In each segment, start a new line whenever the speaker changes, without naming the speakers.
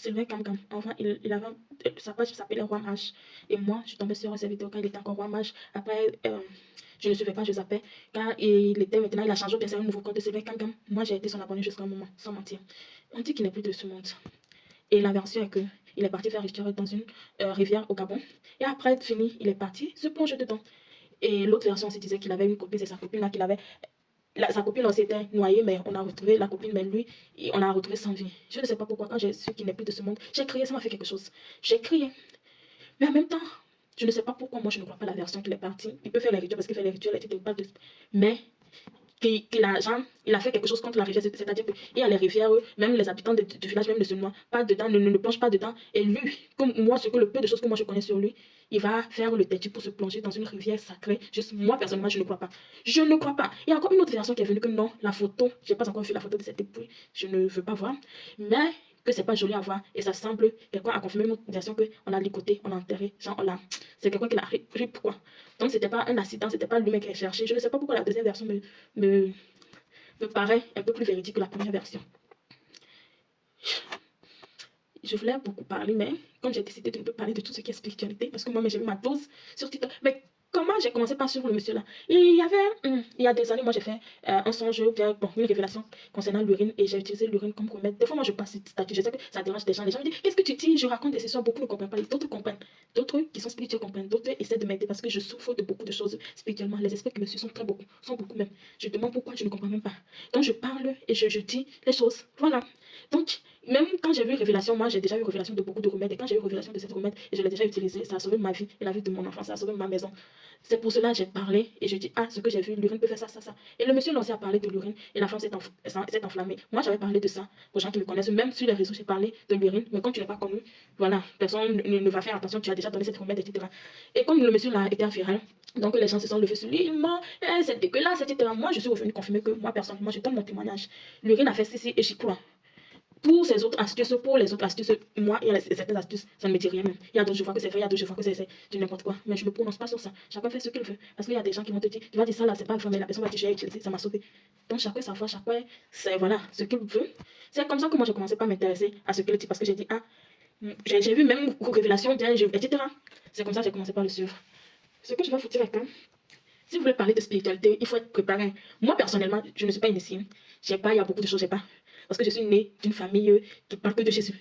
Sylvain Camcam. Enfin, il avait sa page qui s'appelait Roi Mage. Et moi, je suis tombée sur ses vidéos quand il était encore Roi Mage. Après, je ne suivais pas, je zappais. Quand il était maintenant, il a changé, bien c'est un nouveau compte de Sylvain Camcam. Moi, j'ai été son abonné jusqu'à un moment, sans mentir. On dit qu'il n'est plus de ce monde. Et la version est que il est parti faire histoire dans une rivière au Gabon. Et après, fini, il est parti se plonger dedans. Et l'autre version aussi disait qu'il avait une copine, c'est sa copine là qu'il avait. Sa copine aussi était noyée, mais on a retrouvé la copine, mais lui, on l'a retrouvé sans vie. Je ne sais pas pourquoi, quand j'ai su qu'il n'est plus de ce monde, j'ai crié, ça m'a fait quelque chose. J'ai crié. Mais en même temps, je ne sais pas pourquoi moi je ne crois pas la version qu'il est parti. Il peut faire les rituels parce qu'il fait les rituels, etc. Mais il a fait quelque chose contre la rivière, c'est-à-dire qu'il y a les rivières, même les habitants du village même ne se noient pas dedans, ne plongent pas dedans. Et lui, comme moi, le peu de choses que moi je connais sur lui, il va faire le têtu pour se plonger dans une rivière sacrée. Juste, moi personnellement, je ne crois pas. Je ne crois pas. Il y a encore une autre version qui est venue que non, la photo, je n'ai pas encore vu la photo de cette épouse, je ne veux pas voir. Mais que c'est pas joli à voir et ça semble, quelqu'un a confirmé une autre version qu'on a licoté, on a enterré, genre c'est quelqu'un qui l'a rip quoi. Donc c'était pas un accident, c'était pas lui-même qui a cherché. Je ne sais pas pourquoi la deuxième version me, me paraît un peu plus véridique que la première version. Je voulais beaucoup parler, mais comme j'ai décidé de ne pas parler de tout ce qui est spiritualité, parce que moi, j'ai mis ma dose sur TikTok. Mais comment j'ai commencé par suivre le monsieur là? Il y a des années, moi j'ai fait un songe, bien, bon, une révélation concernant l'urine et j'ai utilisé l'urine comme remède. Des fois, moi je passe cette statut, je sais que ça dérange des gens. Les gens me disent, qu'est-ce que tu dis? Je raconte des histoires, beaucoup ne comprennent pas. D'autres comprennent. D'autres qui sont spirituels comprennent. D'autres essaient de m'aider parce que je souffre de beaucoup de choses spirituellement. Les esprits qui me suivent sont beaucoup même. Je demande pourquoi, je ne comprends même pas. Donc je parle et je dis les choses. Voilà. Donc, même quand j'ai vu révélation, moi j'ai déjà eu révélation de beaucoup de remèdes. Et quand j'ai eu révélation de cette remède, et je l'ai déjà utilisé, ça a sauvé ma vie et la vie de mon enfant, ça a sauvé ma maison. C'est pour cela que j'ai parlé et je dis, ah, ce que j'ai vu, l'urine peut faire ça, ça, ça. Et le monsieur lancé a parlé de l'urine et la femme s'est enflammée. Moi j'avais parlé de ça aux gens qui me connaissent, même sur les réseaux, j'ai parlé de l'urine, mais comme tu n'es pas connu, voilà, personne ne va faire attention, tu as déjà donné cette remède, etc. Et comme le monsieur là était viral, donc les gens se sont levés sur lui, c'est dégueulasse, etc. Moi je suis revenue confirmer que moi personnellement, je donne mon témoignage. L'urine a fait ceci et j'y crois. Pour ces autres astuces, pour les autres astuces, moi, il y a certaines astuces, ça ne me dit rien même. Il y a d'autres, je vois que c'est vrai, il y a d'autres, je vois que c'est du n'importe quoi. Mais je ne me prononce pas sur ça. Chacun fait ce qu'il veut. Parce qu'il y a des gens qui vont te dire, tu vas dire ça là, c'est pas vrai, mais la personne va dire, j'ai utilisé, ça m'a sauvé. Donc chacun sa foi, chacun, c'est voilà, ce qu'il veut. C'est comme ça que moi, j'ai commencé par m'intéresser à ce qu'il dit. Parce que j'ai dit, ah, j'ai vu même révélation, bien, etc. C'est comme ça que j'ai commencé par le suivre. Ce que je vais vous dire est que, si vous voulez parler de spiritualité, il faut être préparé. Moi, personnellement, je ne suis pas initiée. J'ai pas, il y a beaucoup de choses, j'ai pas. Parce que je suis née d'une famille qui parle que de Jésus.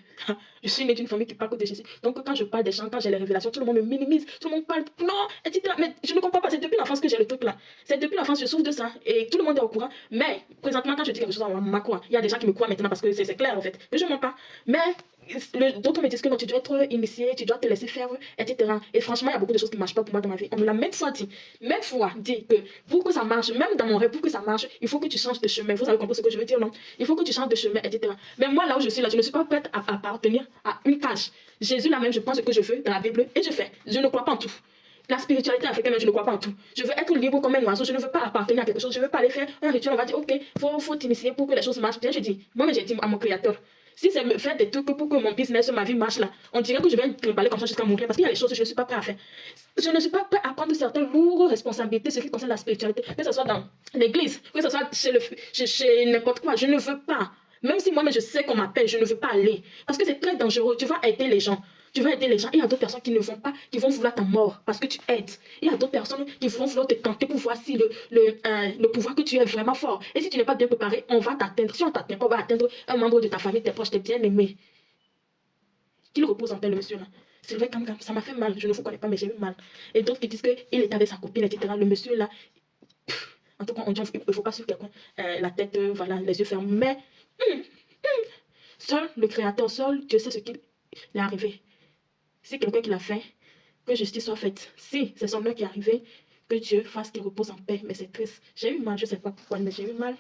Je suis née d'une famille qui parle que de Jésus. Donc, quand je parle des gens, quand j'ai les révélations, tout le monde me minimise, tout le monde parle, non, etc. Mais je ne comprends pas. C'est depuis l'enfance que j'ai le truc là. C'est depuis l'enfance, je souffre de ça. Et tout le monde est au courant. Mais, présentement, quand je dis quelque chose, on m'a quoi. Il y a des gens qui me croient maintenant parce que c'est clair en fait. Mais je ne mens pas. Mais, d'autres me disent que non, tu dois être initié, tu dois te laisser faire, etc. Et franchement, il y a beaucoup de choses qui ne marchent pas pour moi dans ma vie. On me l'a même fois dit que pour que ça marche, même dans mon rêve, pour que ça marche, il faut que tu changes de chemin. Vous avez compris ce que je veux dire, non? Il faut que tu changes de chemin, etc. Mais moi, là où je suis là, je ne suis pas prête à appartenir à une cage. Jésus, là même, je pense ce que je veux dans la Bible et je fais. Je ne crois pas en tout. La spiritualité africaine, je ne crois pas en tout. Je veux être libre comme un oiseau. Je ne veux pas appartenir à quelque chose. Je ne veux pas aller faire un rituel. On va dire, ok, faut t'initier pour que les choses marchent bien. Je dis, moi, j'ai dit à mon créateur, si c'est me faire des trucs pour que mon business, ma vie marche là, on dirait que je vais trimballer comme ça jusqu'à mourir parce qu'il y a des choses que je ne suis pas prêt à faire. Je ne suis pas prêt à prendre certaines lourdes responsabilités, ce qui concerne la spiritualité, que ce soit dans l'église, que ce soit chez n'importe quoi. Je ne veux pas. Même si moi-même je sais qu'on m'appelle, je ne veux pas aller. Parce que c'est très dangereux. Tu vas aider les gens. Tu vas aider les gens. Et il y a d'autres personnes qui ne vont pas, qui vont vouloir ta mort parce que tu aides. Et il y a d'autres personnes qui vont vouloir te tenter pour voir si le pouvoir que tu es vraiment fort. Et si tu n'es pas bien préparé, on va t'atteindre. Si on t'atteint pas, on va atteindre un membre de ta famille, tes proches, tes bien-aimés. Qu'il repose en paix, le monsieur là. C'est vrai, comme ça m'a fait mal. Je ne vous connais pas, mais j'ai eu mal. Et d'autres qui disent qu'il est avec sa copine, etc. Le monsieur là, en tout cas, on dit qu'il ne faut pas suivre quelqu'un la tête, voilà, les yeux fermés. Mais seul le Créateur, seul Dieu sait ce qu'il est arrivé. C'est quelqu'un qui l'a fait, que justice soit faite. Si c'est son heure qui est arrivée, que Dieu fasse qu'il repose en paix. Mais c'est triste. J'ai eu mal, je ne sais pas pourquoi, mais j'ai eu mal.